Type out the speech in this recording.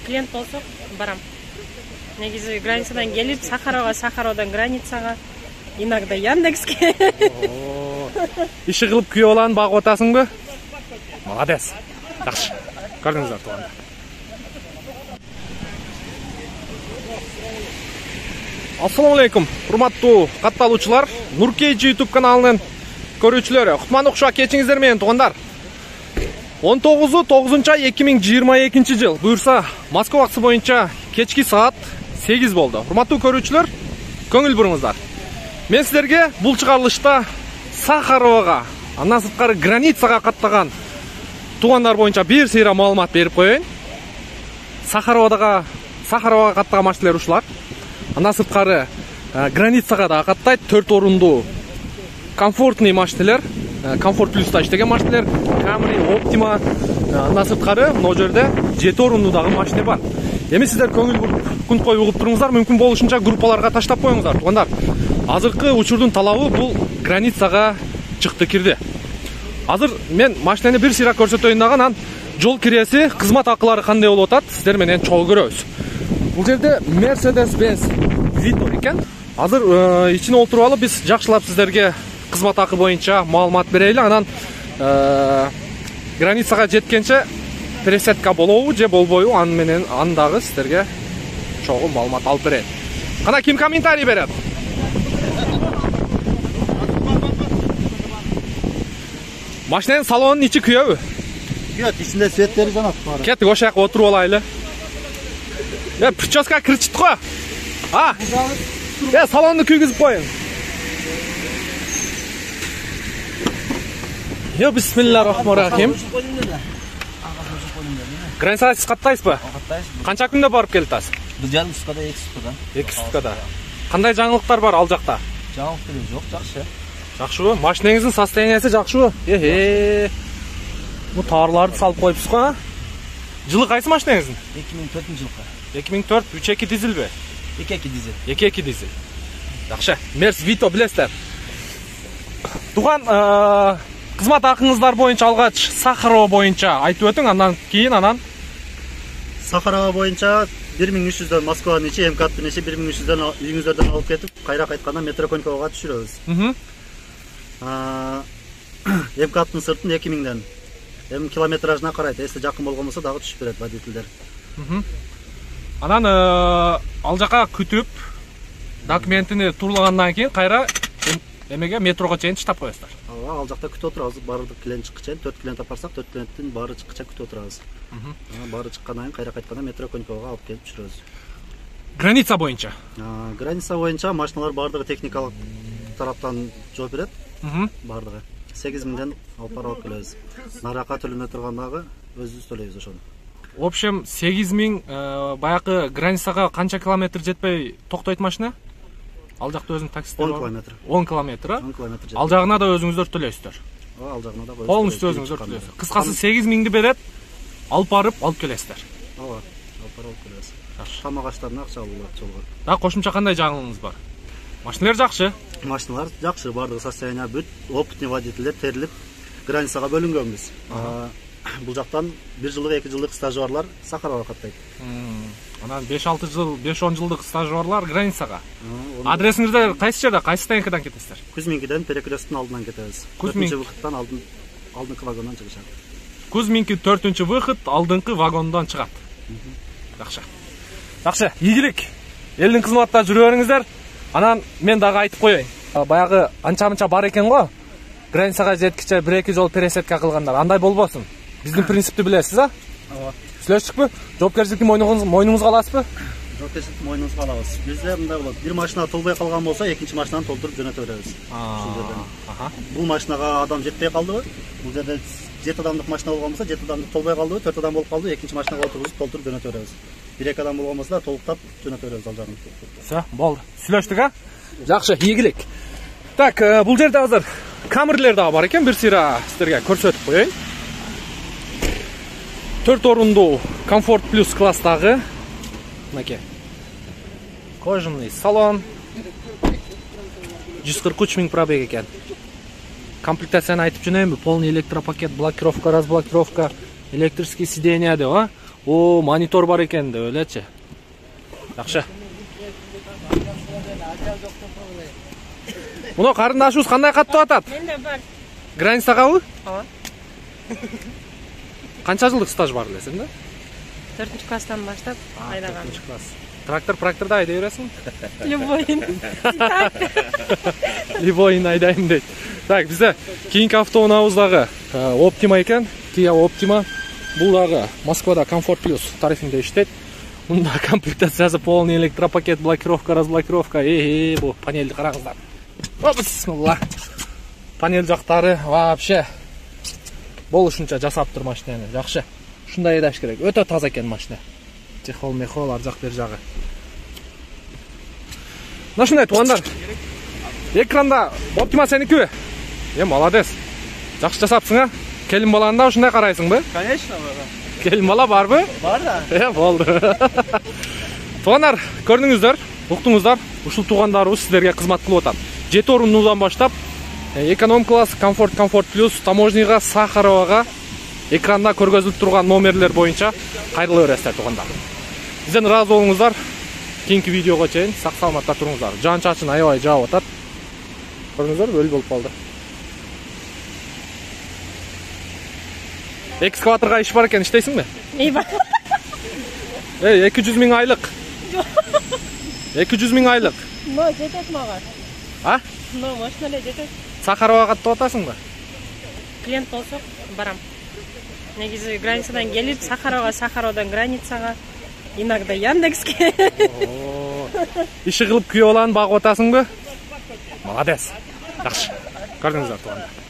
клиент болсок барам. Негизи границадан келип, Сахаровдан границага, иногда Яндекске. Иши кылып күйөө баланы багып атасыңбы? Молодец. Жакшы. Көрдүңүздөр туугандар. Assalamu alaikum. Урматтуу катталуучулар, Нуркейджи YouTube каналынын көрүүчүлөрү, кутман укшуа кечиңиздер менен туугандар. 19-9 2022 жыл буюрса Москва убакыты боюнча кечки саат 8 болду. Урматтуу көрүүчүлөр, көңүл буруңуздар. Мен силерге бул чыгарылышта Сахаровага, андан сырткары границага каттаган туугандар боюнча бир сыйра маалымат берип коеюн. Сахаровага каттаган машиналар ушулар. Андан сырткары границага да каттайт 4 орундуу комфортный машиналар, комфорт плюста иштеген машиналар, Camry, Optima, андан сырткары могу жерде 7 орундуу дагы машина бар. Эми сиздер көңүл буруп, күн коюп угуп туруңуздар, мүмкүн болушунча группаларга таштап коюңуздар, туугандар. Азыркы учурдун талабы бул границага чыкты кирди. Азыр мен машинаны бир сыйра көрсөтөйүн дагы, анан жол киреси, кызмат акылары кандай болуп атат, сиздер менен чогуу көрөбүз. Бул жерде Mercedes-Benz Vito экен. Азыр ичине отуруп алып биз жакшылап сиздерге кызмат акы боюнча маалымат берели. Анан границага жеткенче пресетка болобу же болбойбу, аны дагы сиздерге чогуу маалымат алып берет. Кана ким комментарий берет? Машинанын салонунун ичи күйөбү? Күйөт, ичинде светтери жанат бар. Кеттик, ошол жака отуруп алайлы. Прическа кирчит го. Салонду күйгүзүп коюң. Бисмиллахиррахманиррахим. Границага сиз каттайсызбы? Каттайбыз. Канча күндө барып келип атасыз? 1,5 суткада, 2 суткада. 2 суткада. Кандай жаңылыктар бар ал жакта? Жаңылыктар жок, жакшы. Жакшыбы? Машинаңыздын состояниясы жакшыбы? Бу таарларды салып коюпсуз го? Жылы кайсы машинаңыздын? 2004-жылкы. 2004 3.2 дизелби? 2.2 дизель. 2.2 дизель. Жакшы. Мерс Vito билесиздер. Туган кызмат акыңыздар боюнча алгач Сахарова боюнча айтып өтүң, андан кийин Сахарова боюнча 1300дөн Москванын ичи, МКАДтын ичи 1300дөн үйүңүздөрдөн алып кетип, кайра кайтканда метро Коньковага түшүрөбүз. МКАДтын сыртын 2000ден. Эми километражына карайт, эсте жакын болгон болсо дагы түшүп берет водительдер. Анан ал жака күтүп, документини турлагандан кийин кайра эмеге метрого чейин таштап коесуздар. Ал жакта күтүп отурабыз, баардык клиент чыккан чейин 4 клиент апарсак, 4 клиенттин баары чыкканча күтүп отурабыз. Баары чыккандан кийин кайра кайтканда метро Коньковага алып келип түшүрөбүз. Граница боюнча? Граница боюнча машиналар баардыгы техникалык тараптан жооп берет. Баардыгы 8000ден алып барып келебиз. Наракка төлөнө тургандагы өзүбүз төлөйбүз ошону. В общем, 8000 баягы границага канча километр жетпей токтойт машина? Ал жакта өзүнүн таксисиңер бар? 10 километр. 10 километр, 10 километр. Ал жагына да өзүңүздөр төлөйсүздөр. Ал жагына да полностью өзүңүздөр төлөйсүздөр. Кыскасы 8000ди берет, алып барып алып келесиздер. Алып барып келебиз. Тамак аштарына акча алып жолго. Да, кошумча кандай жаңылыгыңыз бар? Машиналар жакшы. Машиналар жакшы, баардыгы состояние бүт, опытный водительдер терилип границага бөлүнгөнбүз. Бул жактан 1 жылдык, 2 жылдык стажёрлар Сахаровага каттайт. Анан 5-6 жыл, 5-10 жылдык стажёрлар границага. Адресиңиздер кайсы жерде, кайсы станциядан кетесиздер? Кузьминкиден перекресттин алдынан кетебиз. 4-чү выходтан алдыңкы вагондон чыгышат. Кузьминки 4-чү выход алдыңкы вагондон чыгат. Жакшы. Жакшы, ийгилик. Элдин кызматында жүрө бериңиздер. Анан мен дагы айтып коеюн. Баягы анча-мынча бар экен го. Границага жеткиче 1-2 жол пересетка кылгандар. Андай болбосун. Биздин принципти билесиз, Ооба. Сүйлөштүкпү? Жоопкерчиликти мойнуңузга аласызбы? Жоопкерчиликти мойнуңузга алабыз. Бизде мындай болот. Бир машина толбой калган болсо, экинчи машинаны толтуруп жөнөтө беребиз. Бул машинага адам жетпей калдыбы? Бул жерде 7 адамдык машина болгон болсо, 7 адамдык толбой калдыбы, 4 адам болуп калды, экинчи машинага отургузуп толтуруп жөнөтө беребиз. 1-2 адам болгон болсо да толуктап жөнөтө беребиз ал жагын. Все, болду. Сүйлөштүк, Жакшы, ийгилик. Так, бул жерде азыр камерлер дагы бар экен, бир сыйра сиздерге көрсөтүп коеюн. 4 орундуу комфорт плюс класстагы. Мынакей. Кожаный салон. 143 000 пробег экен. Комплектацияны айтып жөнөйүнбү? Полный электропакет, блокировка, разблокировка, электрический сиденье деп, О, монитор бар екен деп элечи. Жакшы. Муну карындашыбыз кандай каттап атат? Менде бар. Границагабы? Ооба. Канча жылдык стаж бар элесиң да? 4-класстан баштап айдагам. 4-класс. Тракторда айдай бересиң? Любойын. Любойын айдайм дейт. Так, бизде кийинки автоунаабыздагы Optima экен. Kia Optima. Бул дагы Москвада Comfort Plus тарифинде иштейт. Мында комплектациясы полный электропакет, блокировка, разблокировка. Бу панельди караңыздар. Бисмилла. Панель жактары вообще болушунча жасап тур машинаны. Жакшы. Ушундай айдаш керек. Өтө таза экен машина. Чехол, мехол, ар жак бер жагы. Нашундай туугандар. Экранда Optima сеникиби? Молодец. Жакшы жасапсың, а? Келин баланы ушундай карайсыңбы? Конечно, Келин бала барбы? бар да. Болду. Туугандар, көрдүңүздөр, уктуңуздар. Ушул туугандарыбыз сиздерге кызмат кылып атат. 7 орунудан баштап эконом класс, Comfort Plus, Таможняга, Сахаровага экранда көргөзүлүп турган номерлер боюнча кайрыла бересиздер туугандар. Бизден ыраазы болуңуздар. Кийинки видеого чейин сак саламатта туруңуздар. Жан чачын аябай жаап атат. Көрдүңүздөр, өлү болуп калды. Экскаваторга иш бар экен, иштейсиңби? Бар. 200 000 айлык. 200 000 айлык. Но жетет мага. А? Но машина эле жетет. Сахаровага каттап атасыңбы? Клиент болсок барам. Негизи границадан келип, Сахаровдон границага, иногда Яндекске. Иши кылып күйөө баланы багып атасыңбы? Молодец. Жакшы. Көрдүңүздөр туугандар.